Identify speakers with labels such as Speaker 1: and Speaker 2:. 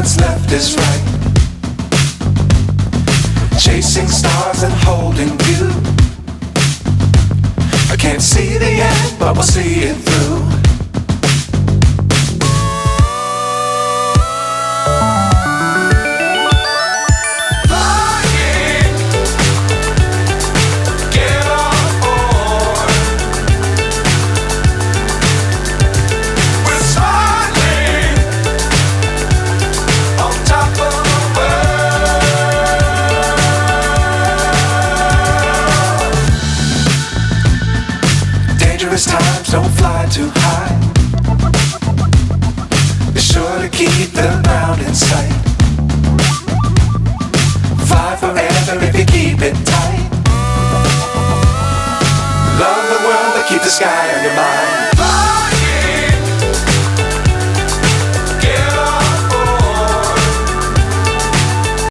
Speaker 1: what's left is right. Chasing stars and holding you. I can't see the end, but we'll see it through. Times don't fly too high. Be sure to keep the ground in sight. Fly forever if you keep it tight. Love the world but keep the sky on your mind.